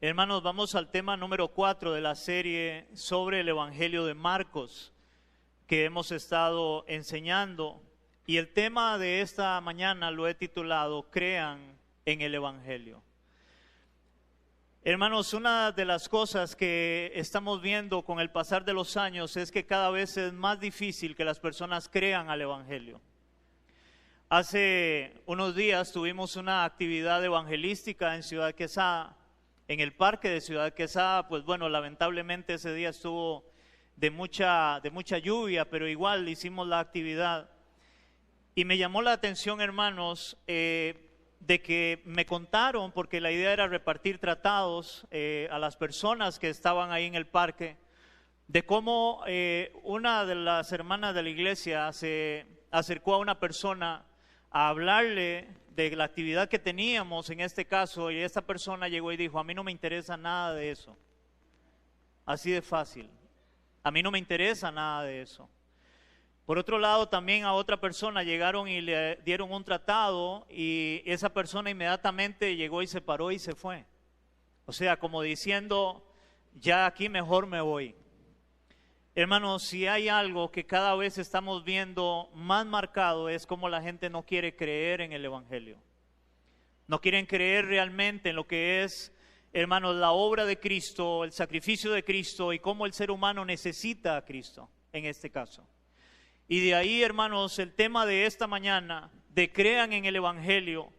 Hermanos, vamos al tema número 4 de la serie sobre el Evangelio de Marcos que hemos estado enseñando. Y el tema de esta mañana lo he titulado Crean en el Evangelio. Hermanos, una de las cosas que estamos viendo con el pasar de los años es que cada vez es más difícil que las personas crean al Evangelio. Hace unos días tuvimos una actividad evangelística en Ciudad Quesada, en el parque de Ciudad Quesada. Pues bueno, lamentablemente ese día estuvo de mucha lluvia, pero igual hicimos la actividad. Y me llamó la atención, hermanos, de que me contaron, porque la idea era repartir tratados a las personas que estaban ahí en el parque, de cómo una de las hermanas de la iglesia se acercó a una persona a hablarle de la actividad que teníamos en este caso, y esta persona llegó y dijo: a mí no me interesa nada de eso. Así de fácil. A mí no me interesa nada de eso. Por otro lado, también a otra persona llegaron y le dieron un tratado, y esa persona inmediatamente llegó y se paró y se fue. O sea, como diciendo: ya aquí mejor me voy. Hermanos, si hay algo que cada vez estamos viendo más marcado, es como la gente no quiere creer en el Evangelio. No quieren creer realmente en lo que es, hermanos, la obra de Cristo, el sacrificio de Cristo y cómo el ser humano necesita a Cristo en este caso. Y de ahí, hermanos, el tema de esta mañana, de crean en el Evangelio,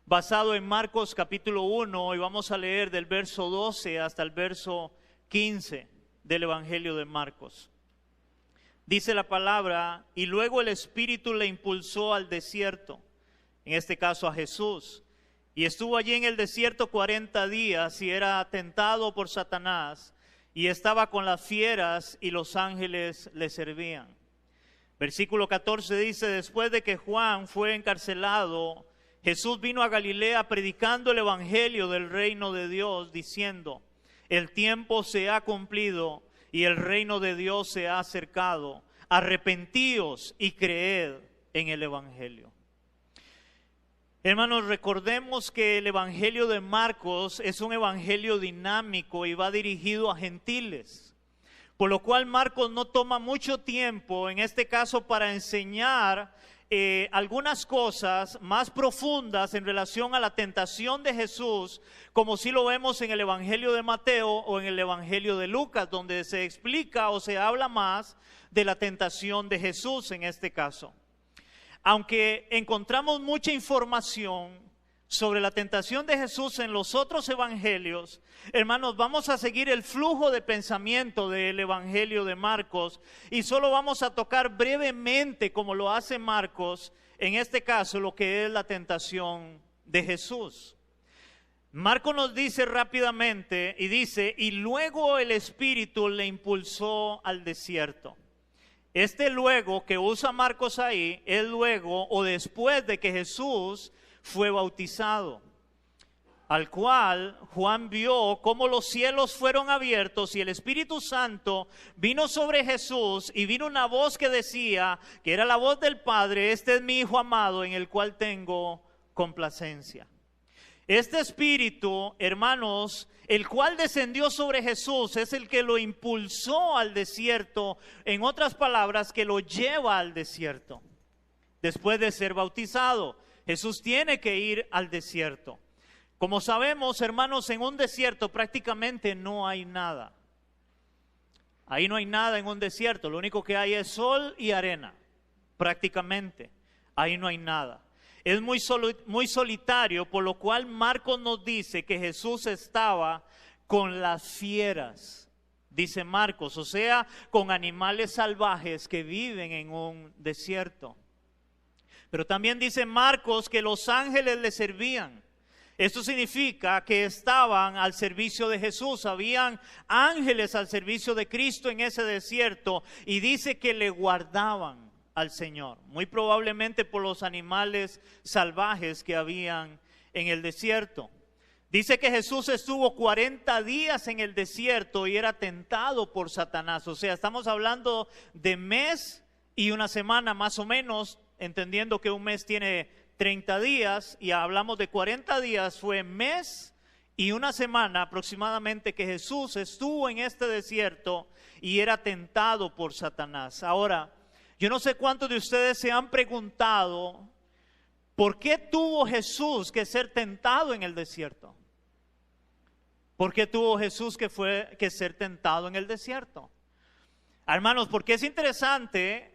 basado en Marcos capítulo 1, y vamos a leer del verso 12 hasta el verso 15 del Evangelio de Marcos. Dice la palabra: y luego el Espíritu le impulsó al desierto, en este caso a Jesús, y estuvo allí en el desierto 40 días y era tentado por Satanás, y estaba con las fieras y los ángeles le servían. Versículo 14 dice: después de que Juan fue encarcelado, Jesús vino a Galilea predicando el evangelio del reino de Dios, diciendo: el tiempo se ha cumplido y el reino de Dios se ha acercado. Arrepentíos y creed en el evangelio. Hermanos, recordemos que el evangelio de Marcos es un evangelio dinámico y va dirigido a gentiles. Por lo cual Marcos no toma mucho tiempo, en este caso, para enseñar algunas cosas más profundas en relación a la tentación de Jesús, como si lo vemos en el Evangelio de Mateo o en el Evangelio de Lucas, donde se explica o se habla más de la tentación de Jesús en este caso. Aunque encontramos mucha información sobre la tentación de Jesús en los otros evangelios, hermanos, vamos a seguir el flujo de pensamiento del evangelio de Marcos y solo vamos a tocar brevemente, como lo hace Marcos, en este caso, lo que es la tentación de Jesús. Marcos nos dice rápidamente y dice: y luego el Espíritu le impulsó al desierto. Este luego que usa Marcos ahí es luego o después de que Jesús fue bautizado, al cual Juan vio cómo los cielos fueron abiertos y el Espíritu Santo vino sobre Jesús, y vino una voz que decía, que era la voz del Padre: este es mi Hijo amado en el cual tengo complacencia. Este Espíritu, hermanos, el cual descendió sobre Jesús, es el que lo impulsó al desierto, en otras palabras, que lo lleva al desierto. Después de ser bautizado, Jesús tiene que ir al desierto. Como sabemos, hermanos, en un desierto prácticamente no hay nada. Ahí no hay nada en un desierto, lo único que hay es sol y arena, prácticamente. Ahí no hay nada. Es muy solitario, por lo cual Marcos nos dice que Jesús estaba con las fieras, dice Marcos, o sea, con animales salvajes que viven en un desierto. Pero también dice Marcos que los ángeles le servían. Esto significa que estaban al servicio de Jesús. Habían ángeles al servicio de Cristo en ese desierto, y dice que le guardaban al Señor, muy probablemente por los animales salvajes que habían en el desierto. Dice que Jesús estuvo 40 días en el desierto y era tentado por Satanás. O sea, estamos hablando de mes y una semana más o menos, entendiendo que un mes tiene 30 días y hablamos de 40 días, fue mes y una semana aproximadamente que Jesús estuvo en este desierto y era tentado por Satanás. Ahora, yo no sé cuántos de ustedes se han preguntado por qué tuvo Jesús que ser tentado en el desierto. ¿Por qué tuvo Jesús que ser tentado en el desierto? Hermanos, porque es interesante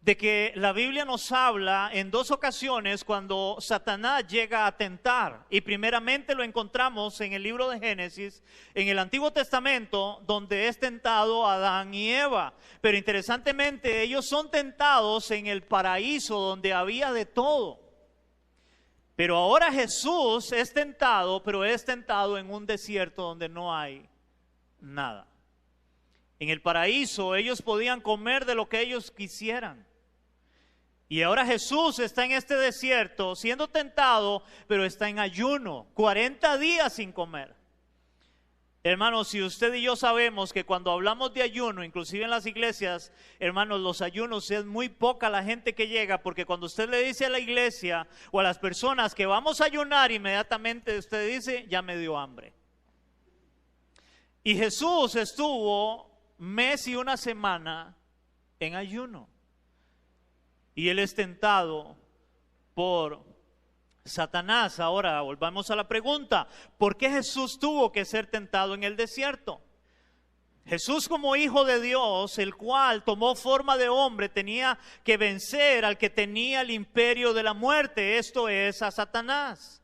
de que la Biblia nos habla en dos ocasiones cuando Satanás llega a tentar. Y primeramente lo encontramos en el libro de Génesis, en el Antiguo Testamento, donde es tentado Adán y Eva. Pero interesantemente ellos son tentados en el paraíso donde había de todo. Pero ahora Jesús es tentado, pero es tentado en un desierto donde no hay nada. En el paraíso ellos podían comer de lo que ellos quisieran. Y ahora Jesús está en este desierto siendo tentado, pero está en ayuno, 40 días sin comer. Hermanos, si usted y yo sabemos que cuando hablamos de ayuno, inclusive en las iglesias, hermanos, los ayunos es muy poca la gente que llega, porque cuando usted le dice a la iglesia o a las personas que vamos a ayunar, inmediatamente usted dice, ya me dio hambre. Y Jesús estuvo mes y una semana en ayuno. Y él es tentado por Satanás. Ahora volvamos a la pregunta, ¿por qué Jesús tuvo que ser tentado en el desierto? Jesús, como hijo de Dios, el cual tomó forma de hombre, tenía que vencer al que tenía el imperio de la muerte, esto es, a Satanás.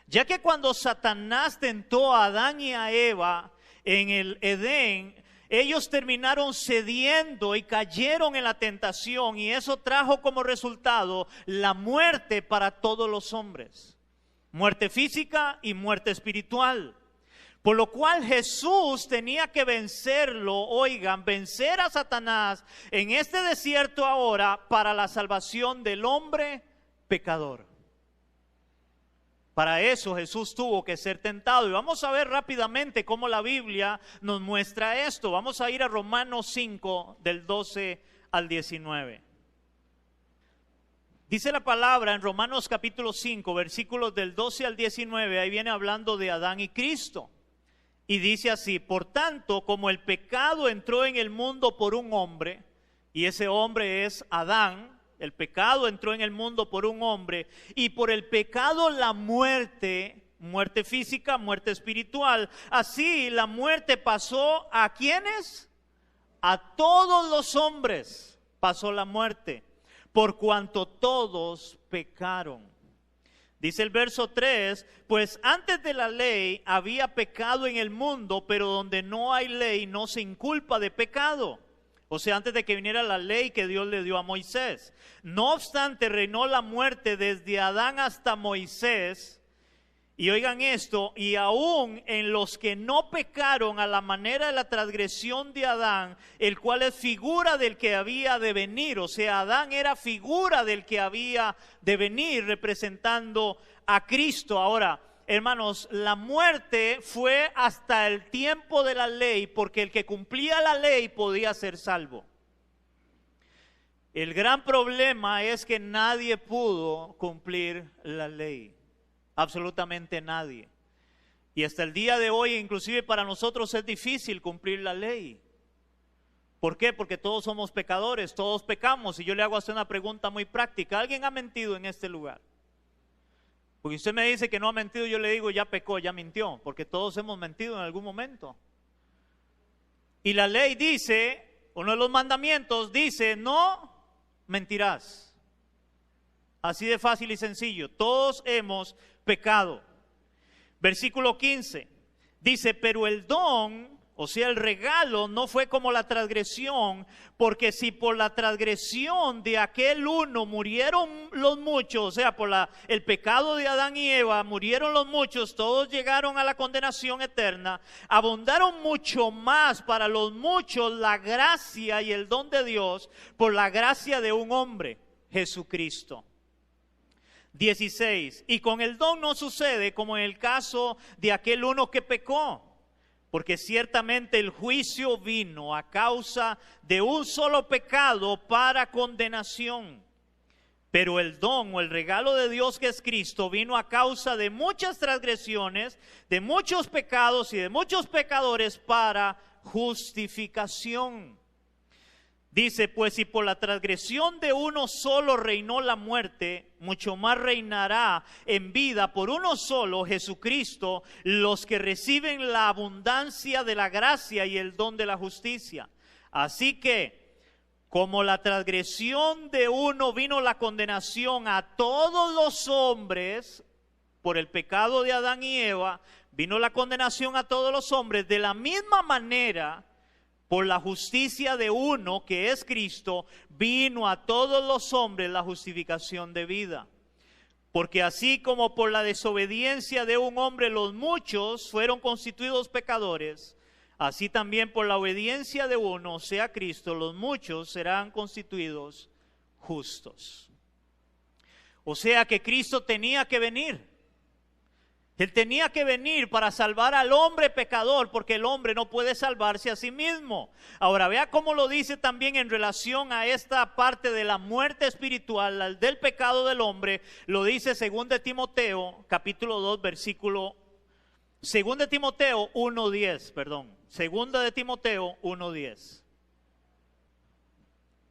Ya que cuando Satanás tentó a Adán y a Eva en el Edén, ellos terminaron cediendo y cayeron en la tentación, y eso trajo como resultado la muerte para todos los hombres. Muerte física y muerte espiritual. Por lo cual Jesús tenía que vencerlo, oigan, vencer a Satanás en este desierto ahora para la salvación del hombre pecador. Para eso Jesús tuvo que ser tentado. Y vamos a ver rápidamente cómo la Biblia nos muestra esto. Vamos a ir a Romanos 5, del 12 al 19. Dice la palabra en Romanos capítulo 5, versículos del 12 al 19. Ahí viene hablando de Adán y Cristo. Y dice así: por tanto, como el pecado entró en el mundo por un hombre, y ese hombre es Adán, el pecado entró en el mundo por un hombre, y por el pecado la muerte, muerte física, muerte espiritual. Así la muerte pasó ¿a quiénes? A todos los hombres pasó la muerte, por cuanto todos pecaron. Dice el verso 3, pues antes de la ley había pecado en el mundo, pero donde no hay ley no se inculpa de pecado. O sea, antes de que viniera la ley que Dios le dio a Moisés. No obstante, reinó la muerte desde Adán hasta Moisés. Y oigan esto, y aún en los que no pecaron a la manera de la transgresión de Adán, el cual es figura del que había de venir. O sea, Adán era figura del que había de venir, representando a Cristo. Ahora, hermanos, la muerte fue hasta el tiempo de la ley, porque el que cumplía la ley podía ser salvo. El gran problema es que nadie pudo cumplir la ley, absolutamente nadie. Y hasta el día de hoy, inclusive para nosotros es difícil cumplir la ley. ¿Por qué? Porque todos somos pecadores, todos pecamos. Y yo le hago hasta una pregunta muy práctica: ¿alguien ha mentido en este lugar? Porque usted me dice que no ha mentido, yo le digo ya pecó, ya mintió, porque todos hemos mentido en algún momento. Y la ley dice, uno de los mandamientos dice, no mentirás. Así de fácil y sencillo, todos hemos pecado. Versículo 15, dice, pero el don, o sea el regalo, no fue como la transgresión, porque si por la transgresión de aquel uno murieron los muchos, o sea, por el pecado de Adán y Eva murieron los muchos, todos llegaron a la condenación eterna, abundaron mucho más para los muchos la gracia y el don de Dios por la gracia de un hombre, Jesucristo. 16, y con el don no sucede como en el caso de aquel uno que pecó. Porque ciertamente el juicio vino a causa de un solo pecado para condenación. Pero el don o el regalo de Dios, que es Cristo, vino a causa de muchas transgresiones, de muchos pecados y de muchos pecadores para justificación. Dice, pues si por la transgresión de uno solo reinó la muerte, mucho más reinará en vida por uno solo, Jesucristo, los que reciben la abundancia de la gracia y el don de la justicia. Así que, como la transgresión de uno vino la condenación a todos los hombres, por el pecado de Adán y Eva, vino la condenación a todos los hombres, de la misma manera, por la justicia de uno, que es Cristo, vino a todos los hombres la justificación de vida. Porque así como por la desobediencia de un hombre los muchos fueron constituidos pecadores, así también por la obediencia de uno, sea Cristo, los muchos serán constituidos justos. O sea que Cristo tenía que venir. Él tenía que venir para salvar al hombre pecador, porque el hombre no puede salvarse a sí mismo. Ahora vea cómo lo dice también en relación a esta parte de la muerte espiritual, del pecado del hombre. Lo dice 2 Timoteo, capítulo 2, versículo 2 Timoteo 1:10, perdón. 2 Timoteo 1:10.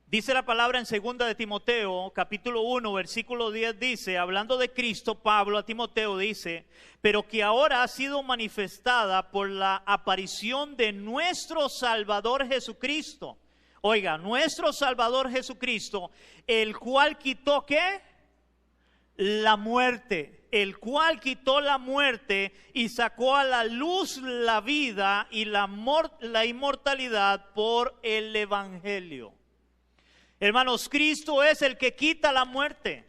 Dice la palabra en 2 Timoteo, capítulo 1, versículo 10, dice, hablando de Cristo, Pablo a Timoteo dice, pero que ahora ha sido manifestada por la aparición de nuestro Salvador Jesucristo. Oiga, nuestro Salvador Jesucristo, el cual quitó, ¿qué? La muerte, el cual quitó la muerte y sacó a la luz la vida y la inmortalidad por el Evangelio. Hermanos, Cristo es el que quita la muerte.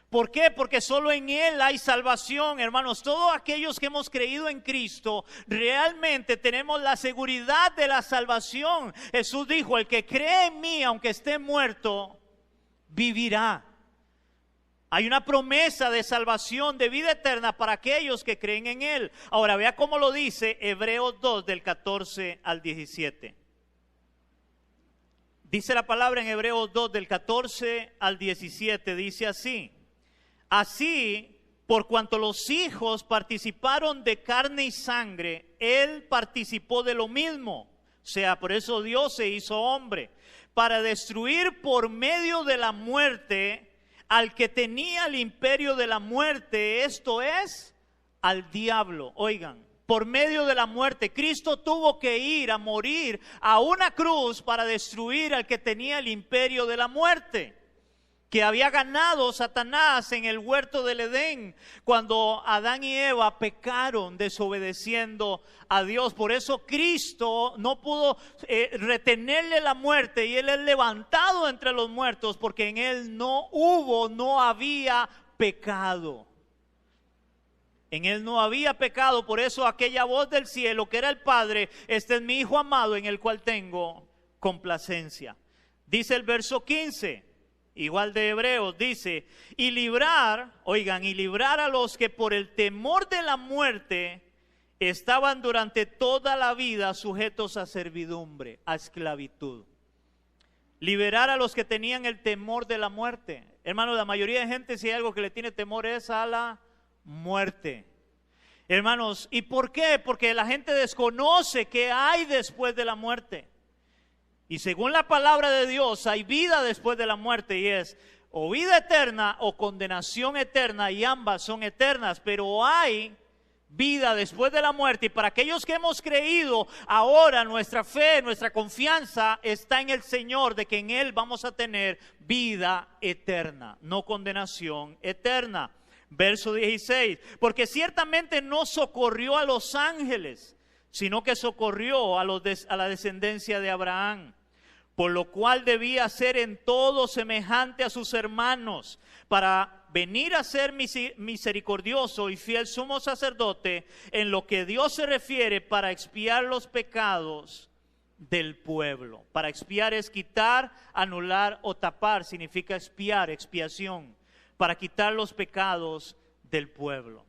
¿Por qué? Porque solo en Él hay salvación, hermanos. Todos aquellos que hemos creído en Cristo, realmente tenemos la seguridad de la salvación. Jesús dijo, el que cree en mí, aunque esté muerto, vivirá. Hay una promesa de salvación, de vida eterna para aquellos que creen en Él. Ahora vea cómo lo dice Hebreos 2 del 14 al 17. Dice la palabra en Hebreos 2 del 14 al 17, dice así. Así, por cuanto los hijos participaron de carne y sangre, Él participó de lo mismo. O sea, por eso Dios se hizo hombre, para destruir por medio de la muerte al que tenía el imperio de la muerte, esto es, al diablo. Oigan. Por medio de la muerte, Cristo tuvo que ir a morir a una cruz para destruir al que tenía el imperio de la muerte, que había ganado Satanás en el huerto del Edén, cuando Adán y Eva pecaron desobedeciendo a Dios. Por eso Cristo no pudo retenerle la muerte y Él es levantado entre los muertos, porque en Él no había pecado. En Él no había pecado, por eso aquella voz del cielo que era el Padre, este es mi Hijo amado en el cual tengo complacencia. Dice el verso 15, igual de Hebreos, dice, y librar a los que por el temor de la muerte estaban durante toda la vida sujetos a servidumbre, a esclavitud. Liberar a los que tenían el temor de la muerte. Hermano, la mayoría de gente, si hay algo que le tiene temor, es a la muerte. Hermanos, ¿y por qué? Porque la gente desconoce qué hay después de la muerte. Y según la palabra de Dios, hay vida después de la muerte, y es o vida eterna o condenación eterna, y ambas son eternas, pero hay vida después de la muerte. Y para aquellos que hemos creído, ahora nuestra fe, nuestra confianza está en el Señor, de que en Él vamos a tener vida eterna, no condenación eterna. Verso 16, porque ciertamente no socorrió a los ángeles, sino que socorrió a la descendencia de Abraham, por lo cual debía ser en todo semejante a sus hermanos, para venir a ser misericordioso y fiel sumo sacerdote en lo que Dios se refiere, para expiar los pecados del pueblo. Para expiar es quitar, anular o tapar, significa expiar, expiación. Para quitar los pecados del pueblo.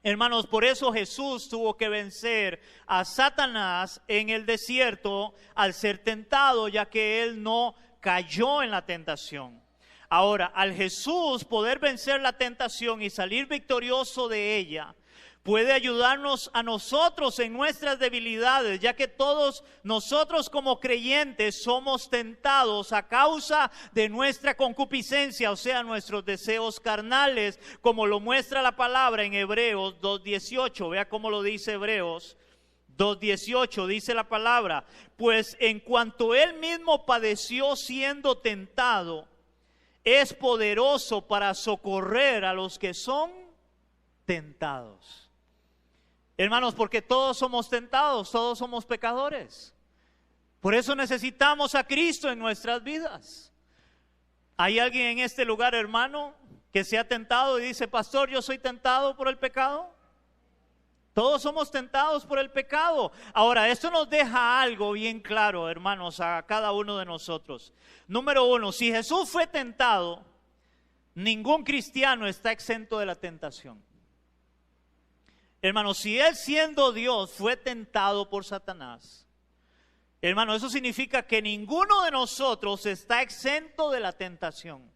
Hermanos, por eso Jesús tuvo que vencer a Satanás en el desierto al ser tentado, ya que Él no cayó en la tentación. Ahora, al Jesús poder vencer la tentación y salir victorioso de ella, puede ayudarnos a nosotros en nuestras debilidades, ya que todos nosotros como creyentes somos tentados a causa de nuestra concupiscencia, o sea, nuestros deseos carnales, como lo muestra la palabra en Hebreos 2:18. Vea cómo lo dice Hebreos 2:18, dice la palabra: pues en cuanto él mismo padeció siendo tentado, es poderoso para socorrer a los que son tentados. Hermanos, porque todos somos tentados, todos somos pecadores. Por eso necesitamos a Cristo en nuestras vidas. ¿Hay alguien en este lugar, hermano, que se ha tentado y dice: pastor, yo soy tentado por el pecado? Todos somos tentados por el pecado. Ahora, esto nos deja algo bien claro, hermanos, a cada uno de nosotros. Número uno, si Jesús fue tentado, ningún cristiano está exento de la tentación. Hermano, si Él siendo Dios fue tentado por Satanás, hermano, eso significa que ninguno de nosotros está exento de la tentación.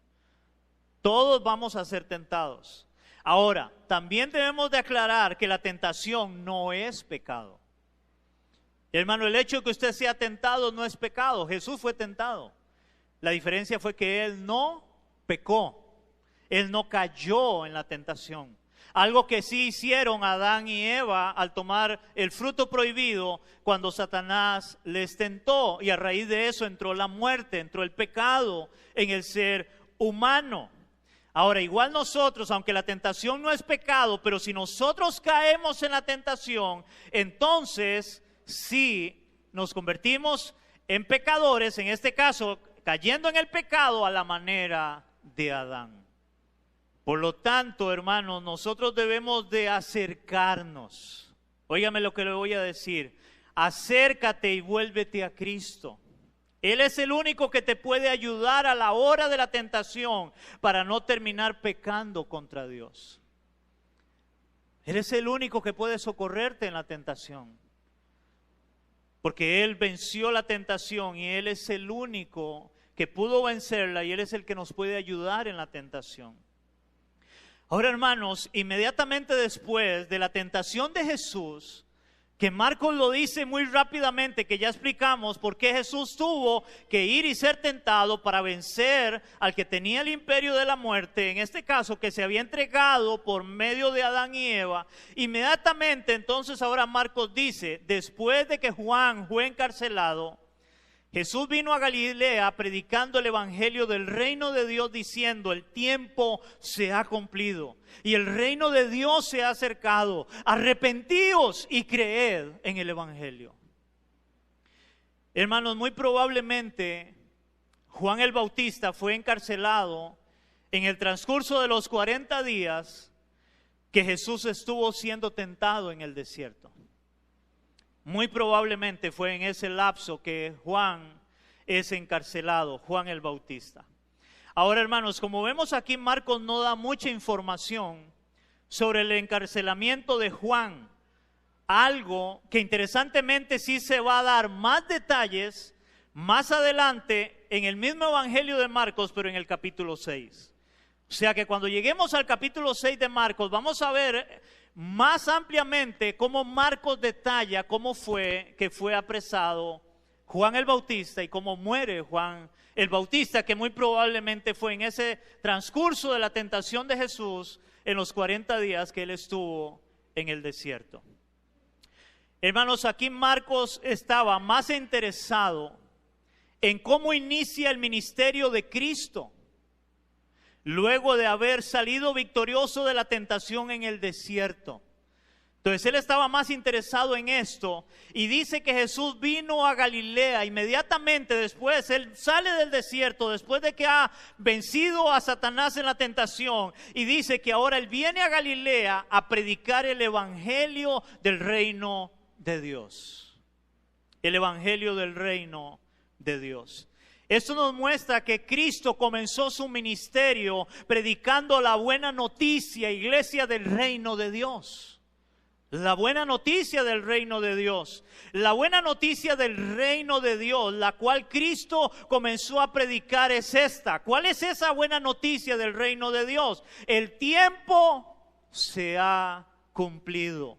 Todos vamos a ser tentados. Ahora, también debemos de aclarar que la tentación no es pecado. Hermano, el hecho de que usted sea tentado no es pecado. Jesús fue tentado. La diferencia fue que Él no pecó. Él no cayó en la tentación. Algo que sí hicieron Adán y Eva al tomar el fruto prohibido cuando Satanás les tentó, y a raíz de eso entró la muerte, entró el pecado en el ser humano. Ahora, igual nosotros, aunque la tentación no es pecado, pero si nosotros caemos en la tentación, entonces sí nos convertimos en pecadores, en este caso cayendo en el pecado a la manera de Adán. Por lo tanto, hermanos, nosotros debemos de acercarnos. Óigame lo que le voy a decir. Acércate y vuélvete a Cristo. Él es el único que te puede ayudar a la hora de la tentación para no terminar pecando contra Dios. Él es el único que puede socorrerte en la tentación. Porque Él venció la tentación y Él es el único que pudo vencerla, y Él es el que nos puede ayudar en la tentación. Ahora, hermanos, inmediatamente después de la tentación de Jesús, que Marcos lo dice muy rápidamente, que ya explicamos por qué Jesús tuvo que ir y ser tentado para vencer al que tenía el imperio de la muerte, en este caso que se había entregado por medio de Adán y Eva. Inmediatamente entonces ahora Marcos dice: después de que Juan fue encarcelado, Jesús vino a Galilea predicando el evangelio del reino de Dios, diciendo: el tiempo se ha cumplido y el reino de Dios se ha acercado. Arrepentíos y creed en el evangelio. Hermanos, muy probablemente Juan el Bautista fue encarcelado en el transcurso de los 40 días que Jesús estuvo siendo tentado en el desierto. Muy probablemente fue en ese lapso que Juan es encarcelado, Juan el Bautista. Ahora, hermanos, como vemos aquí, Marcos no da mucha información sobre el encarcelamiento de Juan. Algo que interesantemente sí se va a dar más detalles más adelante en el mismo evangelio de Marcos, pero en el capítulo 6. O sea que cuando lleguemos al capítulo 6 de Marcos, vamos a ver más ampliamente cómo Marcos detalla cómo fue que fue apresado Juan el Bautista y cómo muere Juan el Bautista, que muy probablemente fue en ese transcurso de la tentación de Jesús en los 40 días que él estuvo en el desierto. Hermanos, aquí Marcos estaba más interesado en cómo inicia el ministerio de Cristo luego de haber salido victorioso de la tentación en el desierto. Entonces él estaba más interesado en esto, y dice que Jesús vino a Galilea inmediatamente después. Él sale del desierto después de que ha vencido a Satanás en la tentación, y dice que ahora él viene a Galilea a predicar el evangelio del reino de Dios. El evangelio del reino de Dios. Esto nos muestra que Cristo comenzó su ministerio predicando la buena noticia, iglesia del reino de Dios. La buena noticia del reino de Dios. La buena noticia del reino de Dios, la cual Cristo comenzó a predicar, es esta. ¿Cuál es esa buena noticia del reino de Dios? El tiempo se ha cumplido.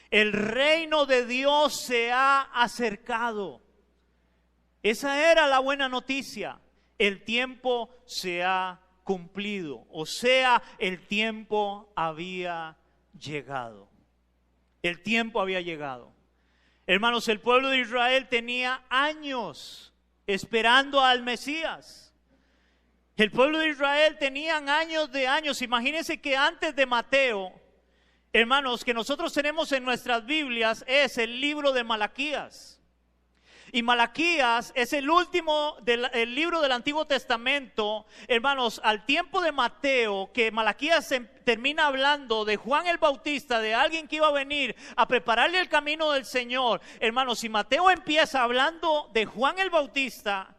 El reino de Dios se ha acercado. Esa era la buena noticia. El tiempo se ha cumplido. O sea, el tiempo había llegado. El tiempo había llegado. Hermanos, el pueblo de Israel tenía años esperando al Mesías. El pueblo de Israel tenía años de años. Imagínense que antes de Mateo, hermanos, que nosotros tenemos en nuestras Biblias es el libro de Malaquías. Y Malaquías es el último el libro del Antiguo Testamento, hermanos, al tiempo de Mateo, que Malaquías termina hablando de Juan el Bautista, de alguien que iba a venir a prepararle el camino del Señor. Hermanos, si Mateo empieza hablando de Juan el Bautista,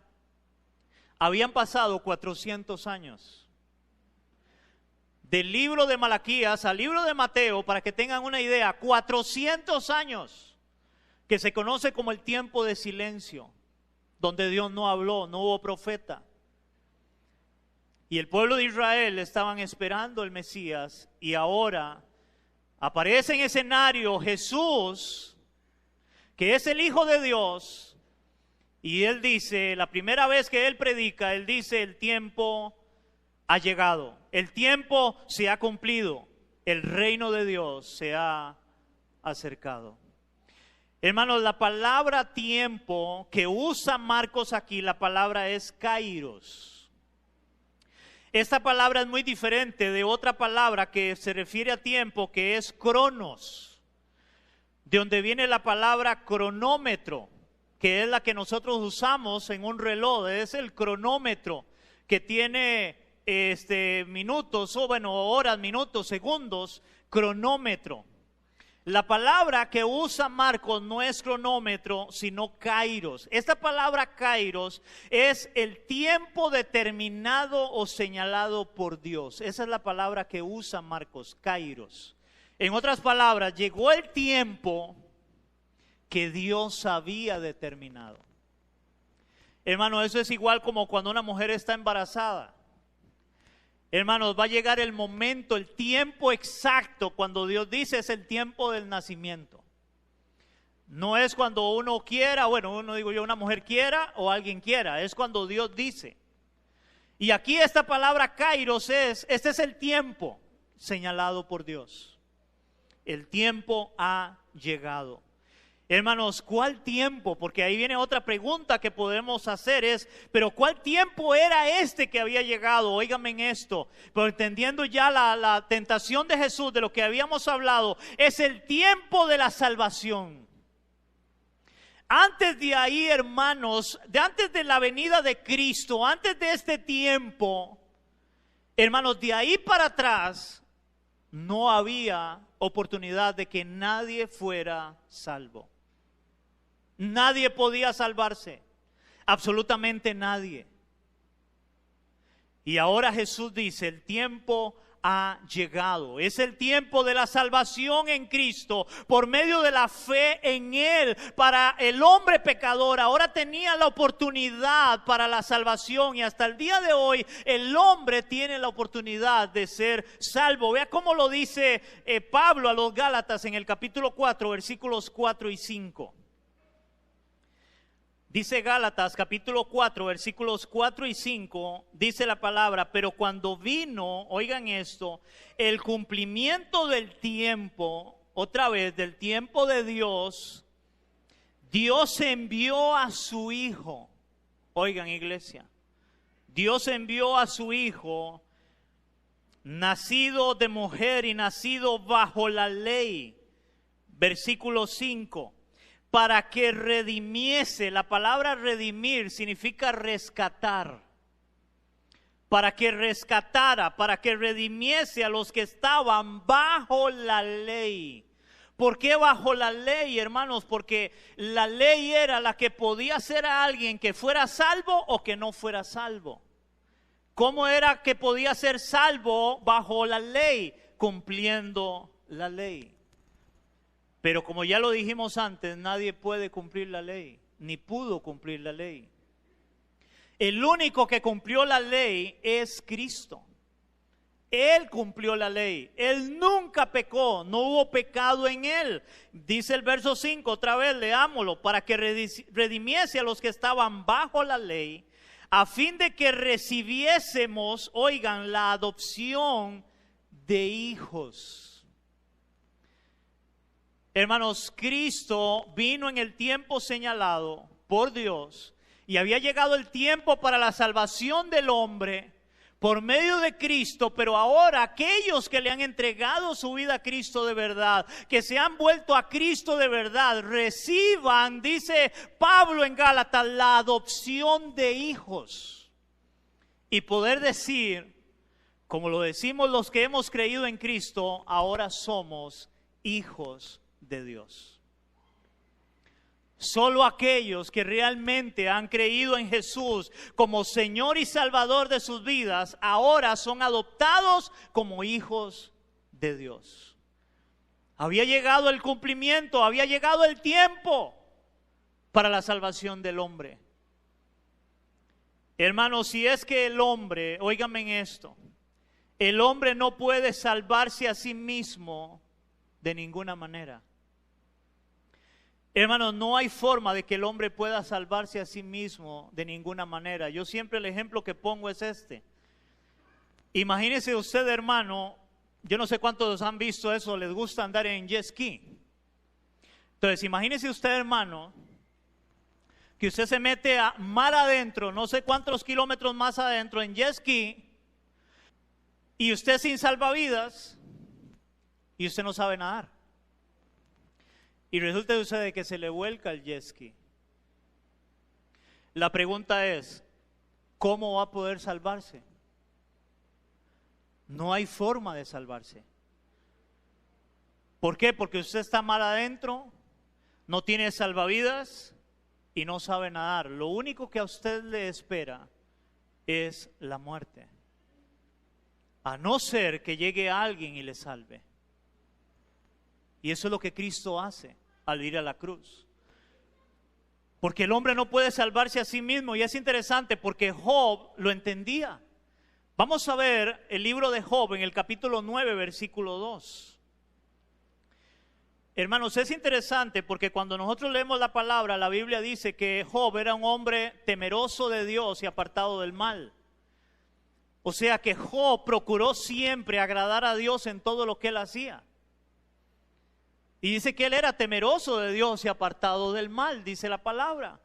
habían pasado 400 años. Del libro de Malaquías al libro de Mateo, para que tengan una idea, 400 años. Que se conoce como el tiempo de silencio, donde Dios no habló, no hubo profeta. Y el pueblo de Israel estaban esperando el Mesías, y ahora aparece en escenario Jesús, que es el Hijo de Dios, y él dice, la primera vez que él predica, él dice, el tiempo ha llegado, el tiempo se ha cumplido, el reino de Dios se ha acercado. Hermanos, la palabra tiempo que usa Marcos aquí, la palabra es kairos. Esta palabra es muy diferente de otra palabra que se refiere a tiempo, que es cronos, de donde viene la palabra cronómetro, que es la que nosotros usamos en un reloj, es el cronómetro, que tiene minutos, o bueno, horas, minutos, segundos, cronómetro. La palabra que usa Marcos no es cronómetro, sino kairos. Esta palabra kairos es el tiempo determinado o señalado por Dios. Esa es la palabra que usa Marcos, kairos. En otras palabras, llegó el tiempo que Dios había determinado. Hermano, eso es igual como cuando una mujer está embarazada. Hermanos, va a llegar el momento, el tiempo exacto, cuando Dios dice es el tiempo del nacimiento. No es cuando uno quiera, bueno, uno digo yo, una mujer quiera o alguien quiera, es cuando Dios dice. Y aquí esta palabra kairos este es el tiempo señalado por Dios. El tiempo ha llegado. Hermanos, ¿cuál tiempo? Porque ahí viene otra pregunta que podemos hacer pero ¿cuál tiempo era este que había llegado? Óigame en esto, pero entendiendo ya la tentación de Jesús, de lo que habíamos hablado, es el tiempo de la salvación. Antes de ahí, hermanos, antes de la venida de Cristo, antes de este tiempo, hermanos, de ahí para atrás, no había oportunidad de que nadie fuera salvo. Nadie podía salvarse, absolutamente nadie. Y ahora Jesús dice, el tiempo ha llegado. Es el tiempo de la salvación en Cristo por medio de la fe en Él. Para el hombre pecador ahora tenía la oportunidad para la salvación, y hasta el día de hoy el hombre tiene la oportunidad de ser salvo. Vea cómo lo dice Pablo a los Gálatas en el capítulo 4, versículos 4 y 5. Dice Gálatas capítulo 4, versículos 4 y 5, dice la palabra, pero cuando vino, oigan esto, el cumplimiento del tiempo, otra vez, del tiempo de Dios, Dios envió a su Hijo. Oigan, iglesia, Dios envió a su Hijo, nacido de mujer y nacido bajo la ley, versículo 5. Para que redimiese, la palabra redimir significa rescatar. Para que rescatara, para que redimiese a los que estaban bajo la ley. ¿Por qué bajo la ley, hermanos? Porque la ley era la que podía hacer a alguien que fuera salvo o que no fuera salvo. ¿Cómo era que podía ser salvo bajo la ley? Cumpliendo la ley. Pero como ya lo dijimos antes, nadie puede cumplir la ley, ni pudo cumplir la ley. El único que cumplió la ley es Cristo. Él cumplió la ley. Él nunca pecó, no hubo pecado en él. Dice el verso 5, otra vez leámoslo, para que redimiese a los que estaban bajo la ley, a fin de que recibiésemos, oigan, la adopción de hijos. Hermanos, Cristo vino en el tiempo señalado por Dios y había llegado el tiempo para la salvación del hombre por medio de Cristo, pero ahora aquellos que le han entregado su vida a Cristo de verdad, que se han vuelto a Cristo de verdad, reciban, dice Pablo en Gálatas, la adopción de hijos. Y poder decir, como lo decimos los que hemos creído en Cristo, ahora somos hijos de Dios. Solo aquellos que realmente han creído en Jesús como Señor y Salvador de sus vidas, ahora son adoptados como hijos de Dios. Había llegado el cumplimiento, había llegado el tiempo para la salvación del hombre. Hermanos, si es que el hombre, óigame en esto, el hombre no puede salvarse a sí mismo de ninguna manera. Hermanos, no hay forma de que el hombre pueda salvarse a sí mismo de ninguna manera. Yo siempre el ejemplo que pongo es este. Imagínese usted, hermano, yo no sé cuántos han visto eso, les gusta andar en jet ski. Entonces, imagínese usted, hermano, que usted se mete a mar adentro, no sé cuántos kilómetros más adentro en jet ski, y usted sin salvavidas, y usted no sabe nadar. Y resulta usted que se le vuelca el jet ski. La pregunta es, ¿cómo va a poder salvarse? No hay forma de salvarse. ¿Por qué? Porque usted está mal adentro, no tiene salvavidas y no sabe nadar. Lo único que a usted le espera es la muerte. A no ser que llegue alguien y le salve. Y eso es lo que Cristo hace al ir a la cruz. Porque el hombre no puede salvarse a sí mismo. Y es interesante porque Job lo entendía. Vamos a ver el libro de Job en el capítulo 9, versículo 2. Hermanos, es interesante porque cuando nosotros leemos la palabra, la Biblia dice que Job era un hombre temeroso de Dios y apartado del mal. O sea que Job procuró siempre agradar a Dios en todo lo que él hacía. Y dice que él era temeroso de Dios y apartado del mal, dice la palabra.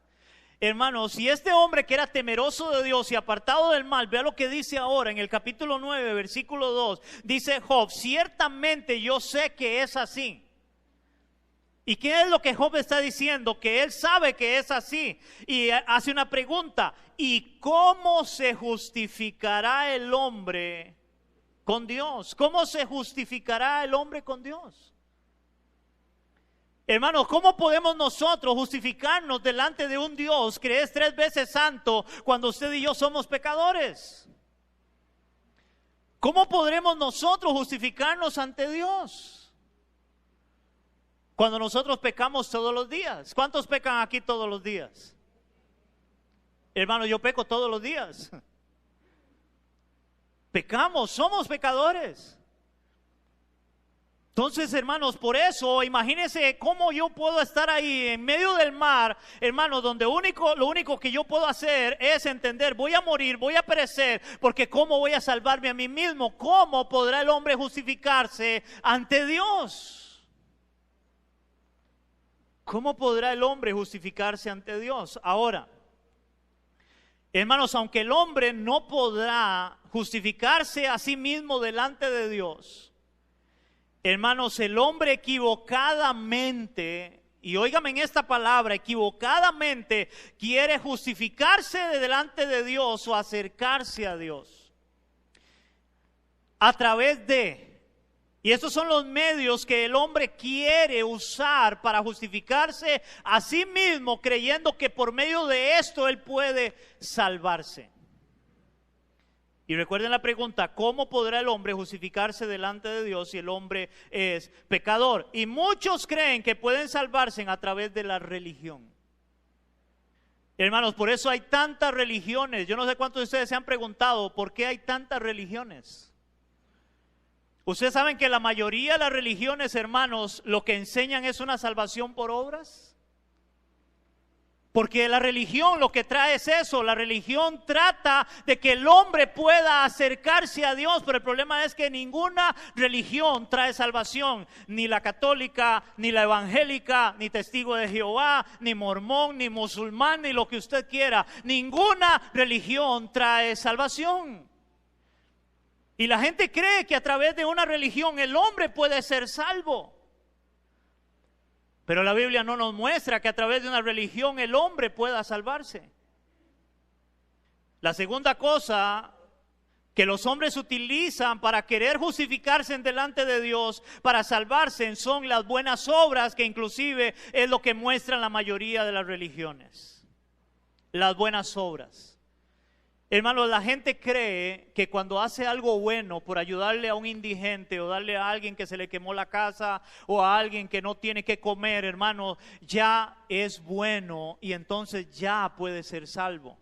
Hermanos, si este hombre que era temeroso de Dios y apartado del mal, vea lo que dice ahora en el capítulo 9, versículo 2. Dice Job, ciertamente yo sé que es así. ¿Y qué es lo que Job está diciendo? Que él sabe que es así. Y hace una pregunta, ¿y cómo se justificará el hombre con Dios? ¿Cómo se justificará el hombre con Dios? Hermanos, ¿cómo podemos nosotros justificarnos delante de un Dios que es 3 veces santo cuando usted y yo somos pecadores? ¿Cómo podremos nosotros justificarnos ante Dios cuando nosotros pecamos todos los días? ¿Cuántos pecan aquí todos los días? Hermano, yo peco todos los días. Pecamos, somos pecadores. Entonces, hermanos, por eso, imagínense cómo yo puedo estar ahí en medio del mar, hermanos, donde lo único que yo puedo hacer es entender, voy a morir, voy a perecer, porque ¿cómo voy a salvarme a mí mismo? ¿Cómo podrá el hombre justificarse ante Dios? ¿Cómo podrá el hombre justificarse ante Dios? Ahora, hermanos, aunque el hombre no podrá justificarse a sí mismo delante de Dios, hermanos, el hombre equivocadamente, y óigame en esta palabra, equivocadamente quiere justificarse de delante de Dios o acercarse a Dios a través de, y estos son los medios que el hombre quiere usar para justificarse a sí mismo, creyendo que por medio de esto él puede salvarse. Y recuerden la pregunta, ¿cómo podrá el hombre justificarse delante de Dios si el hombre es pecador? Y muchos creen que pueden salvarse a través de la religión. Hermanos, por eso hay tantas religiones. Yo no sé cuántos de ustedes se han preguntado por qué hay tantas religiones. Ustedes saben que la mayoría de las religiones, hermanos, lo que enseñan es una salvación por obras. Porque la religión lo que trae es eso, la religión trata de que el hombre pueda acercarse a Dios, pero el problema es que ninguna religión trae salvación, ni la católica, ni la evangélica, ni testigo de Jehová, ni mormón, ni musulmán, ni lo que usted quiera, ninguna religión trae salvación. Y la gente cree que a través de una religión el hombre puede ser salvo. Pero la Biblia no nos muestra que a través de una religión el hombre pueda salvarse. La segunda cosa que los hombres utilizan para querer justificarse en delante de Dios, para salvarse, son las buenas obras, que inclusive es lo que muestran la mayoría de las religiones. Las buenas obras. Hermanos, la gente cree que cuando hace algo bueno por ayudarle a un indigente o darle a alguien que se le quemó la casa o a alguien que no tiene que comer, hermano, ya es bueno y entonces ya puede ser salvo.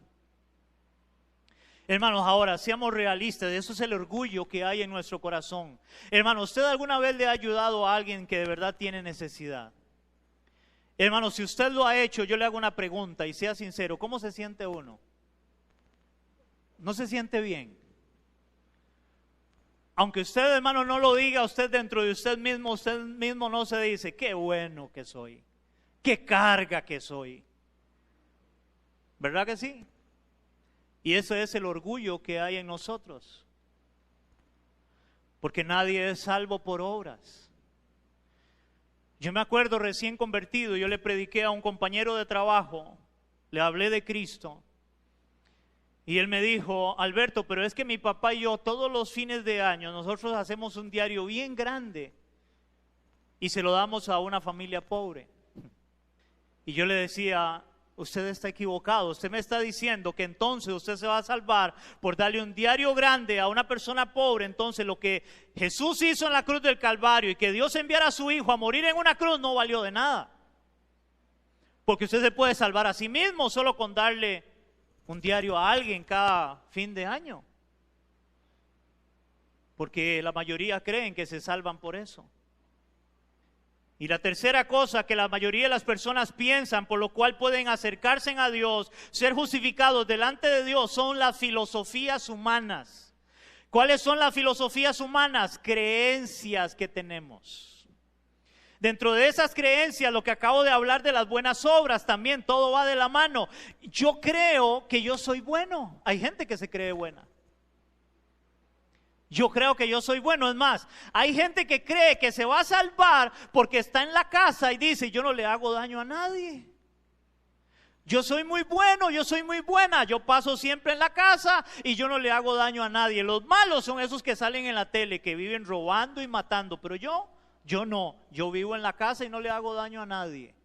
Hermanos, ahora seamos realistas, eso es el orgullo que hay en nuestro corazón. Hermano, ¿usted alguna vez le ha ayudado a alguien que de verdad tiene necesidad? Hermano, si usted lo ha hecho, yo le hago una pregunta y sea sincero, ¿cómo se siente uno? ¿No se siente bien? Aunque usted, hermano, no lo diga, usted dentro de usted mismo no se dice, qué bueno que soy, qué carga que soy. ¿Verdad que sí? Y ese es el orgullo que hay en nosotros. Porque nadie es salvo por obras. Yo me acuerdo recién convertido, yo le prediqué a un compañero de trabajo, le hablé de Cristo. Y él me dijo, Alberto, pero es que mi papá y yo todos los fines de año nosotros hacemos un diario bien grande y se lo damos a una familia pobre. Y yo le decía, usted está equivocado, usted me está diciendo que entonces usted se va a salvar por darle un diario grande a una persona pobre. Entonces lo que Jesús hizo en la cruz del Calvario y que Dios enviara a su hijo a morir en una cruz no valió de nada. Porque usted se puede salvar a sí mismo solo con darle un diario a alguien cada fin de año. Porque la mayoría creen que se salvan por eso. Y la tercera cosa que la mayoría de las personas piensan, por lo cual pueden acercarse a Dios, ser justificados delante de Dios, son las filosofías humanas. ¿Cuáles son las filosofías humanas? Creencias que tenemos. Dentro de esas creencias, lo que acabo de hablar de las buenas obras, también todo va de la mano. Yo creo que yo soy bueno. Hay gente que se cree buena. Yo creo que yo soy bueno. Es más, hay gente que cree que se va a salvar porque está en la casa y dice, yo no le hago daño a nadie. Yo soy muy bueno, yo soy muy buena, yo paso siempre en la casa y yo no le hago daño a nadie. Los malos son esos que salen en la tele, que viven robando y matando, pero yo no, yo vivo en la casa y no le hago daño a nadie.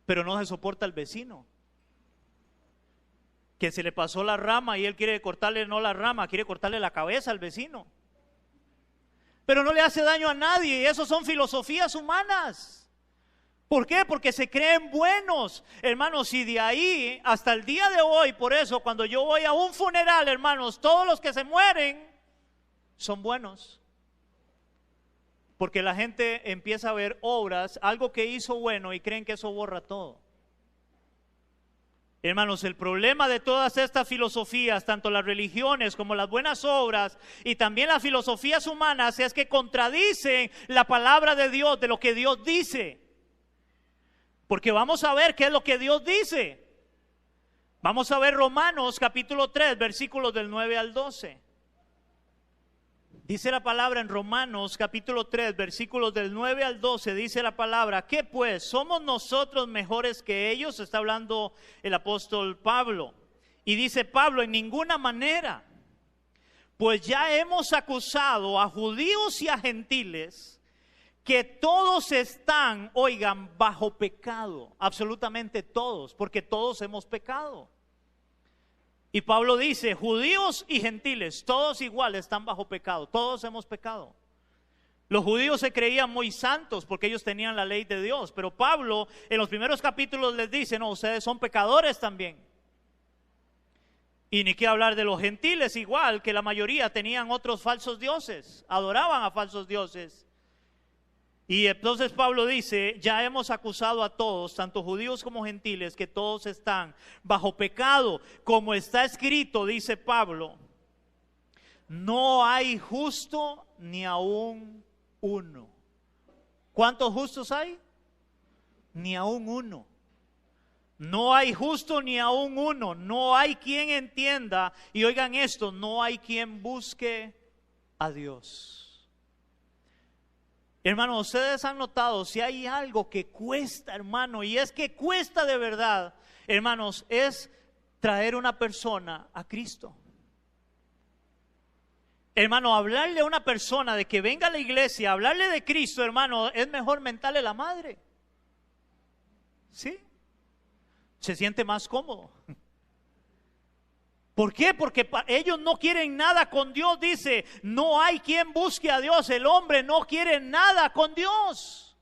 Pero no se soporta al vecino, que se le pasó la rama y él quiere cortarle, no la rama, quiere cortarle la cabeza al vecino. Pero no le hace daño a nadie, y eso son filosofías humanas. ¿Por qué? Porque se creen buenos, hermanos, y de ahí hasta el día de hoy, por eso cuando yo voy a un funeral, hermanos, todos los que se mueren son buenos. Porque la gente empieza a ver obras, algo que hizo bueno y creen que eso borra todo. Hermanos, el problema de todas estas filosofías, tanto las religiones como las buenas obras y también las filosofías humanas, es que contradicen la palabra de Dios, de lo que Dios dice. Porque vamos a ver qué es lo que Dios dice. Vamos a ver Romanos capítulo 3, versículos del 9 al 12. Dice la palabra en Romanos capítulo 3, versículos del 9 al 12, dice la palabra, ¿qué pues? ¿Somos nosotros mejores que ellos? Está hablando el apóstol Pablo. Y dice Pablo, en ninguna manera, pues ya hemos acusado a judíos y a gentiles que todos están, oigan, bajo pecado, absolutamente todos, porque todos hemos pecado. Y Pablo dice, judíos y gentiles, todos iguales están bajo pecado, todos hemos pecado. Los judíos se creían muy santos porque ellos tenían la ley de Dios, pero Pablo en los primeros capítulos les dice, no, ustedes son pecadores también. Y ni qué hablar de los gentiles, igual que la mayoría tenían otros falsos dioses, adoraban a falsos dioses. Y entonces Pablo dice, ya hemos acusado a todos, tanto judíos como gentiles, que todos están bajo pecado. Como está escrito, dice Pablo, no hay justo ni aún uno. ¿Cuántos justos hay? Ni aún uno. No hay justo ni aún uno. No hay quien entienda. Y oigan esto, no hay quien busque a Dios. Hermano, ustedes han notado, si hay algo que cuesta, hermano, y es que cuesta de verdad, hermanos, es traer una persona a Cristo. Hermano, hablarle a una persona de que venga a la iglesia, hablarle de Cristo, hermano, es mejor mentarle la madre. ¿Sí? Se siente más cómodo. ¿Por qué? Porque ellos no quieren nada con Dios, dice, no hay quien busque a Dios, el hombre no quiere nada con Dios.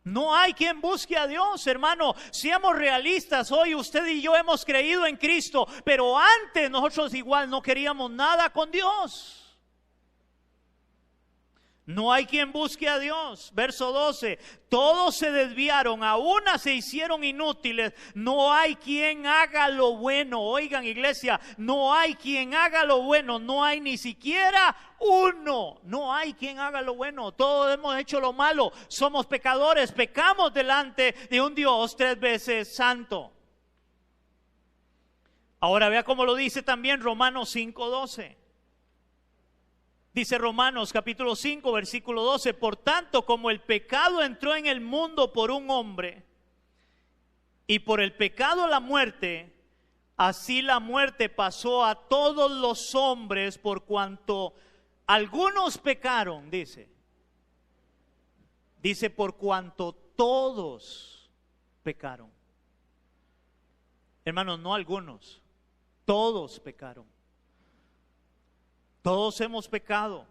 No hay quien busque a Dios, hermano. Seamos realistas, hoy usted y yo hemos creído en Cristo, pero antes nosotros igual no queríamos nada con Dios. No hay quien busque a Dios. Verso 12, todos se desviaron, a una se hicieron inútiles, no hay quien haga lo bueno. Oigan, iglesia, no hay quien haga lo bueno, no hay ni siquiera uno. No hay quien haga lo bueno, todos hemos hecho lo malo, somos pecadores, pecamos delante de un Dios 3 veces santo. Ahora vea cómo lo dice también Romanos 5:12. Dice Romanos capítulo 5 versículo 12, por tanto como el pecado entró en el mundo por un hombre y por el pecado la muerte, así la muerte pasó a todos los hombres por cuanto algunos pecaron, dice por cuanto todos pecaron. Hermanos, no algunos, todos pecaron. Todos hemos pecado.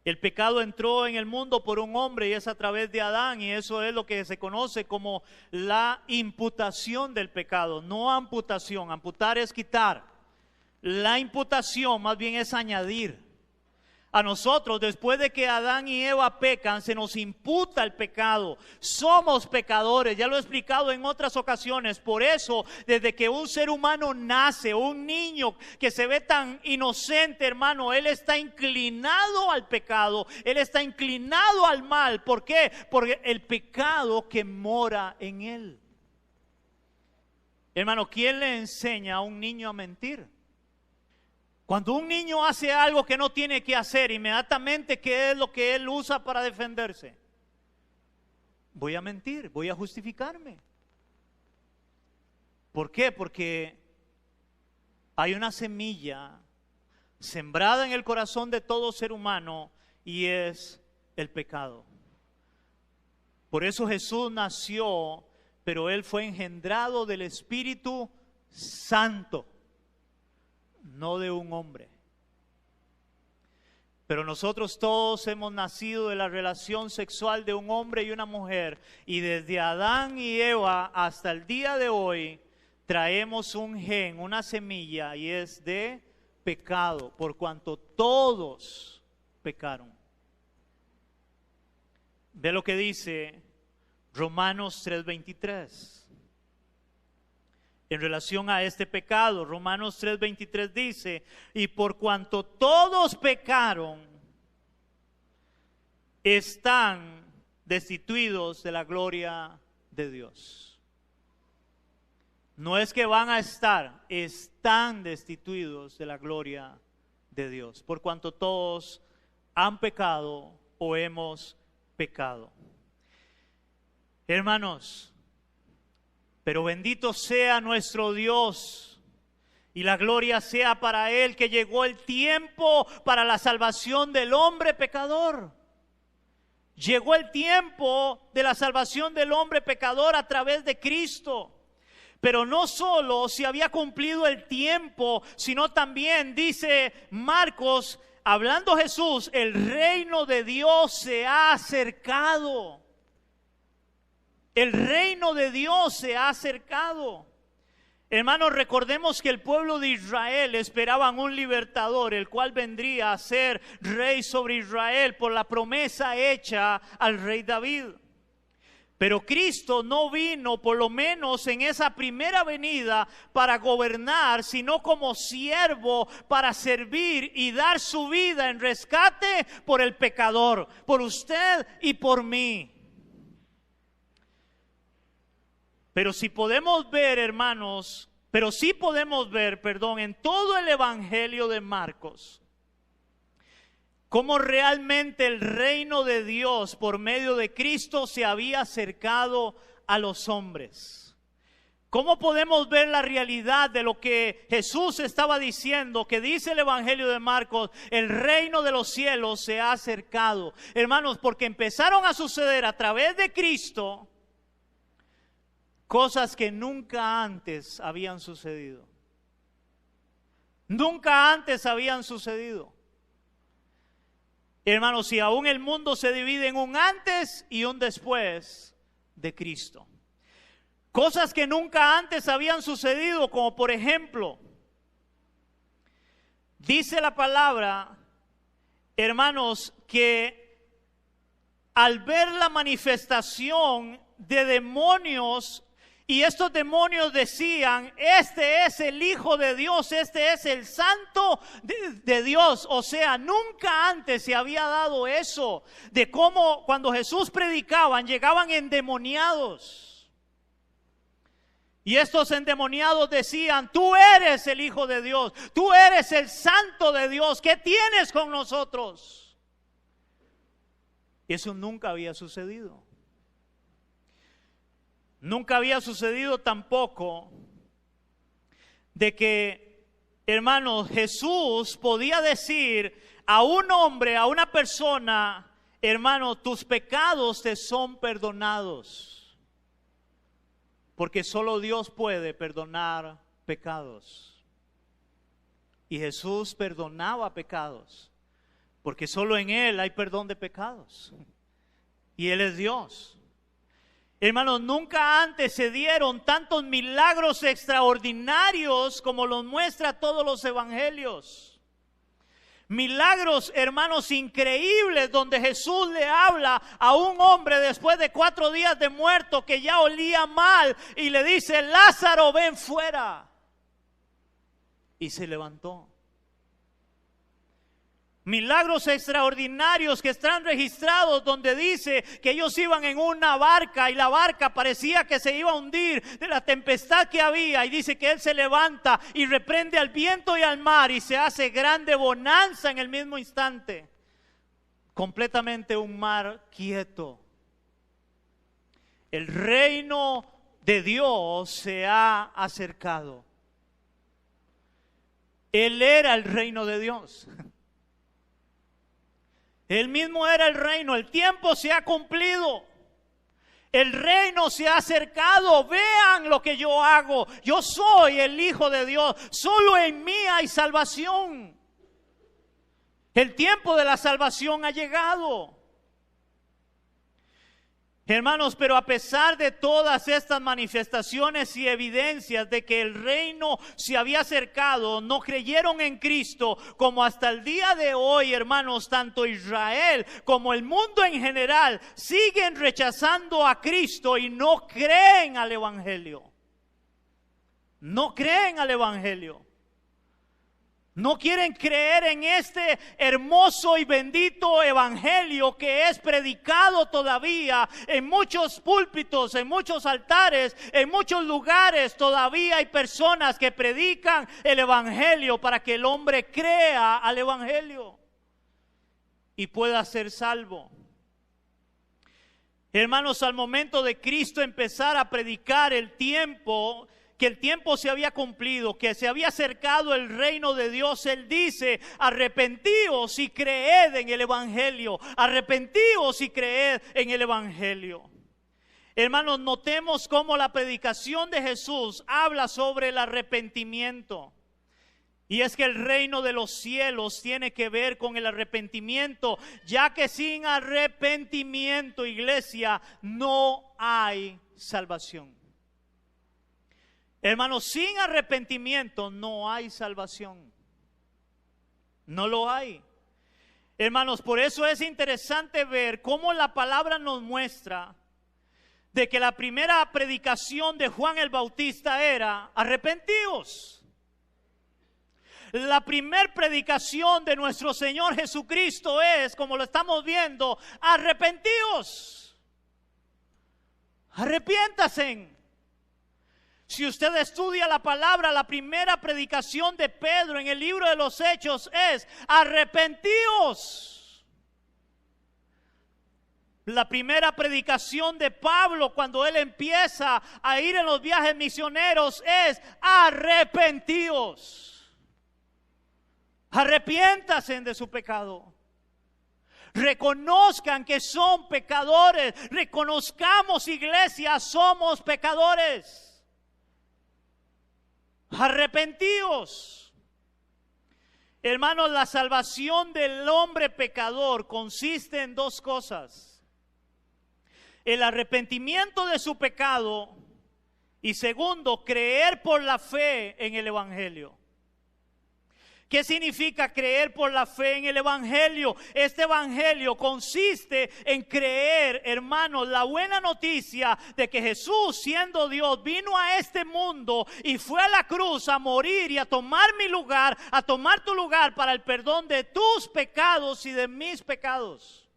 El pecado entró en el mundo por un hombre y es a través de Adán, y eso es lo que se conoce como la imputación del pecado, no amputación. Amputar es quitar. La imputación más bien es añadir. A nosotros, después de que Adán y Eva pecan, se nos imputa el pecado. Somos pecadores, ya lo he explicado en otras ocasiones. Por eso, desde que un ser humano nace, un niño que se ve tan inocente, hermano, él está inclinado al pecado, él está inclinado al mal. ¿Por qué? Porque el pecado que mora en él. Hermano, ¿quién le enseña a un niño a mentir? Cuando un niño hace algo que no tiene que hacer, inmediatamente, ¿qué es lo que él usa para defenderse? Voy a mentir, voy a justificarme. ¿Por qué? Porque hay una semilla sembrada en el corazón de todo ser humano y es el pecado. Por eso Jesús nació, pero Él fue engendrado del Espíritu Santo, no de un hombre. Pero nosotros todos hemos nacido de la relación sexual de un hombre y una mujer, y desde Adán y Eva hasta el día de hoy traemos un gen, una semilla, y es de pecado, por cuanto todos pecaron. Ve lo que dice Romanos 3:23. En relación a este pecado, Romanos 3:23 dice, y por cuanto todos pecaron, están destituidos de la gloria de Dios. No es que van a estar, están destituidos de la gloria de Dios, por cuanto todos han pecado o hemos pecado. Hermanos, pero bendito sea nuestro Dios y la gloria sea para Él, que llegó el tiempo para la salvación del hombre pecador. Llegó el tiempo de la salvación del hombre pecador a través de Cristo. Pero no solo se había cumplido el tiempo, sino también dice Marcos, hablando Jesús, el reino de Dios se ha acercado. El reino de Dios se ha acercado. Hermanos, recordemos que el pueblo de Israel esperaban un libertador, el cual vendría a ser rey sobre Israel por la promesa hecha al rey David. Pero Cristo no vino, por lo menos en esa primera venida, para gobernar, sino como siervo para servir y dar su vida en rescate por el pecador, por usted y por mí. Pero si podemos ver, hermanos, en todo el Evangelio de Marcos, cómo realmente el reino de Dios por medio de Cristo se había acercado a los hombres. ¿Cómo podemos ver la realidad de lo que Jesús estaba diciendo? Que dice el Evangelio de Marcos, el reino de los cielos se ha acercado. Hermanos, porque empezaron a suceder a través de Cristo cosas que nunca antes habían sucedido. Nunca antes habían sucedido. Hermanos, si aún el mundo se divide en un antes y un después de Cristo. Cosas que nunca antes habían sucedido, como por ejemplo, dice la palabra, hermanos, que al ver la manifestación de demonios, y estos demonios decían, este es el Hijo de Dios, este es el Santo de Dios. O sea, nunca antes se había dado eso, de cómo cuando Jesús predicaban, llegaban endemoniados. Y estos endemoniados decían, tú eres el Hijo de Dios, tú eres el Santo de Dios, ¿qué tienes con nosotros? Eso nunca había sucedido. Nunca había sucedido tampoco de que, hermanos, Jesús podía decir a un hombre, a una persona, hermano, tus pecados te son perdonados. Porque solo Dios puede perdonar pecados. Y Jesús perdonaba pecados, porque solo en Él hay perdón de pecados. Y Él es Dios. Hermanos, nunca antes se dieron tantos milagros extraordinarios como los muestra todos los evangelios. Milagros, hermanos, increíbles, donde Jesús le habla a un hombre después de 4 días de muerto que ya olía mal y le dice, Lázaro, ven fuera. Y se levantó. Milagros extraordinarios que están registrados donde dice que ellos iban en una barca y la barca parecía que se iba a hundir de la tempestad que había, y dice que Él se levanta y reprende al viento y al mar y se hace grande bonanza en el mismo instante. Completamente un mar quieto. El reino de Dios se ha acercado. Él era el reino de Dios. Él mismo era el reino. El tiempo se ha cumplido. El reino se ha acercado. Vean lo que yo hago. Yo soy el Hijo de Dios. Solo en mí hay salvación. El tiempo de la salvación ha llegado. Hermanos, pero a pesar de todas estas manifestaciones y evidencias de que el reino se había acercado, no creyeron en Cristo, como hasta el día de hoy, hermanos, tanto Israel como el mundo en general siguen rechazando a Cristo y no creen al Evangelio. No creen al Evangelio. No quieren creer en este hermoso y bendito evangelio que es predicado todavía en muchos púlpitos, en muchos altares, en muchos lugares. Todavía hay personas que predican el evangelio para que el hombre crea al evangelio y pueda ser salvo. Hermanos, al momento de Cristo empezar a predicar que el tiempo se había cumplido, que se había acercado el reino de Dios, Él dice, arrepentíos y creed en el evangelio, arrepentíos y creed en el evangelio. Hermanos, notemos cómo la predicación de Jesús habla sobre el arrepentimiento. Y es que el reino de los cielos tiene que ver con el arrepentimiento, ya que sin arrepentimiento, iglesia, no hay salvación. Hermanos, sin arrepentimiento no hay salvación. No lo hay. Hermanos, por eso es interesante ver cómo la palabra nos muestra de que la primera predicación de Juan el Bautista era: arrepentíos. La primera predicación de nuestro Señor Jesucristo es, como lo estamos viendo, arrepentíos. Arrepiéntase. Si usted estudia la palabra, la primera predicación de Pedro en el libro de los Hechos es: arrepentíos. La primera predicación de Pablo cuando él empieza a ir en los viajes misioneros es: arrepentíos. Arrepiéntanse de su pecado. Reconozcan que son pecadores. Reconozcamos, iglesia, somos pecadores. Arrepentíos. Hermanos, la salvación del hombre pecador consiste en dos cosas: el arrepentimiento de su pecado y segundo, creer por la fe en el Evangelio. ¿Qué significa creer por la fe en el Evangelio? Este Evangelio consiste en creer, hermanos, la buena noticia de que Jesús, siendo Dios, vino a este mundo y fue a la cruz a morir y a tomar mi lugar, a tomar tu lugar para el perdón de tus pecados y de mis pecados.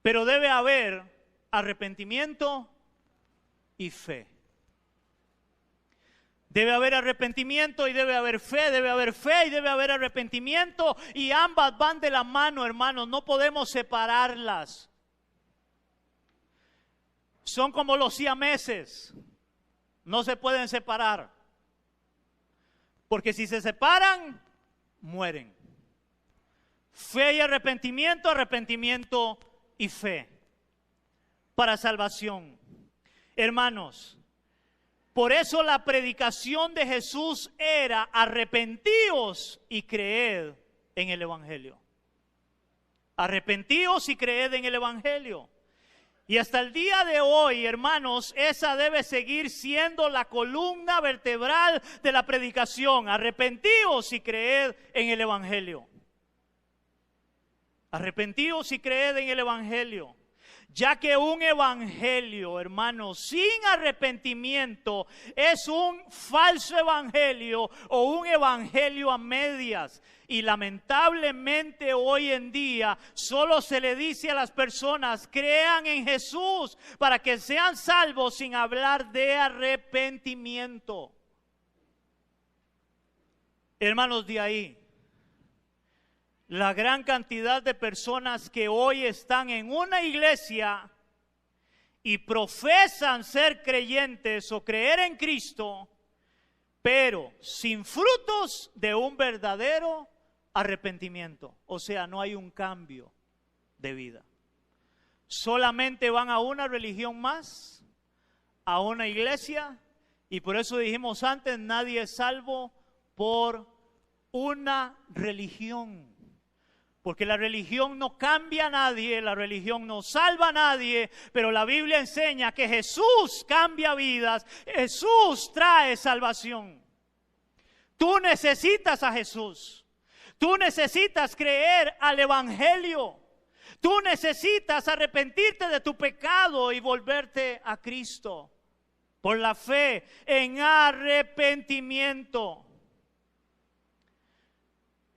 Pero debe haber arrepentimiento y fe. Debe haber arrepentimiento y debe haber fe y debe haber arrepentimiento, y ambas van de la mano, hermanos, no podemos separarlas. Son como los siameses, no se pueden separar, porque si se separan, mueren. Fe y arrepentimiento, arrepentimiento y fe para salvación. Hermanos, por eso la predicación de Jesús era: arrepentíos y creed en el Evangelio. Arrepentíos y creed en el Evangelio. Y hasta el día de hoy, hermanos, esa debe seguir siendo la columna vertebral de la predicación. Arrepentíos y creed en el Evangelio. Arrepentíos y creed en el Evangelio. Ya que un evangelio, hermanos, sin arrepentimiento es un falso evangelio o un evangelio a medias. Y lamentablemente hoy en día solo se le dice a las personas: crean en Jesús para que sean salvos, sin hablar de arrepentimiento. Hermanos, de ahí la gran cantidad de personas que hoy están en una iglesia y profesan ser creyentes o creer en Cristo, pero sin frutos de un verdadero arrepentimiento. O sea, no hay un cambio de vida. Solamente van a una religión más, a una iglesia, y por eso dijimos antes: nadie es salvo por una religión. Porque la religión no cambia a nadie, la religión no salva a nadie, pero la Biblia enseña que Jesús cambia vidas, Jesús trae salvación. Tú necesitas a Jesús, tú necesitas creer al Evangelio, tú necesitas arrepentirte de tu pecado y volverte a Cristo por la fe en arrepentimiento.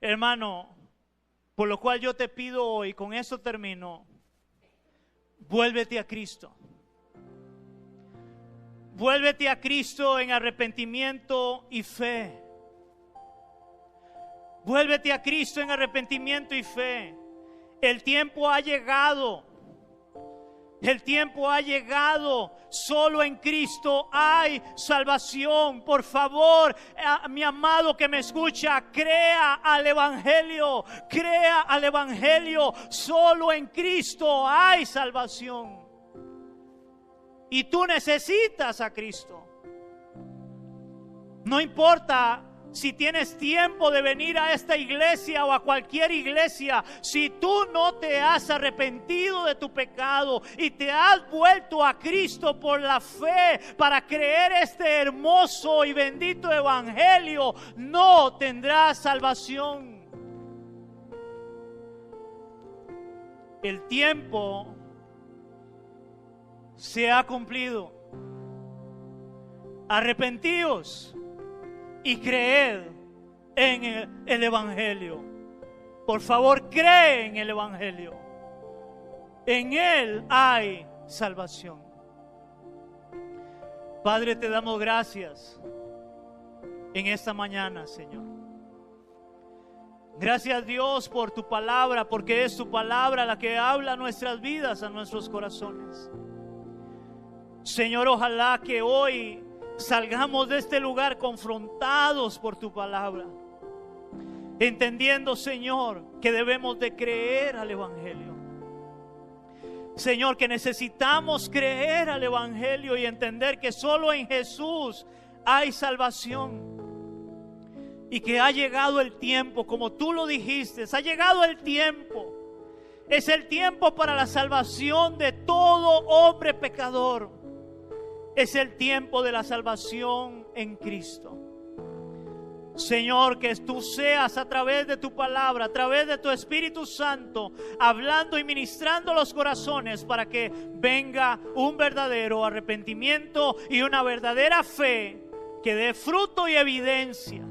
Hermano, por lo cual yo te pido hoy, con eso termino: vuélvete a Cristo. Vuélvete a Cristo en arrepentimiento y fe. Vuélvete a Cristo en arrepentimiento y fe. El tiempo ha llegado. El tiempo ha llegado. Solo en Cristo hay salvación. Por favor, mi amado que me escucha, crea al Evangelio. Crea al Evangelio. Solo en Cristo hay salvación. Y tú necesitas a Cristo. No importa si tienes tiempo de venir a esta iglesia o a cualquier iglesia, si tú no te has arrepentido de tu pecado y te has vuelto a Cristo por la fe para creer este hermoso y bendito evangelio, no tendrás salvación. El tiempo se ha cumplido. Arrepentíos y creed en el evangelio. Por favor, cree en el evangelio. En él hay salvación. Padre, te damos gracias en esta mañana, Señor. Gracias, Dios, por tu palabra, porque es tu palabra la que habla a nuestras vidas, a nuestros corazones. Señor, ojalá que hoy salgamos de este lugar confrontados por tu palabra, entendiendo, Señor, que debemos de creer al evangelio. Señor, que necesitamos creer al evangelio y entender que solo en Jesús hay salvación. Y que ha llegado el tiempo, como tú lo dijiste, ha llegado el tiempo. Es el tiempo para la salvación de todo hombre pecador. Es el tiempo de la salvación en Cristo. Señor, que tú seas a través de tu palabra, a través de tu Espíritu Santo, hablando y ministrando los corazones para que venga un verdadero arrepentimiento y una verdadera fe que dé fruto y evidencia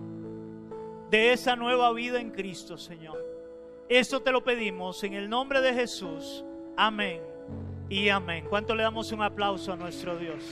de esa nueva vida en Cristo, Señor. Esto te lo pedimos en el nombre de Jesús. Amén y amén. ¿Cuánto le damos un aplauso a nuestro Dios?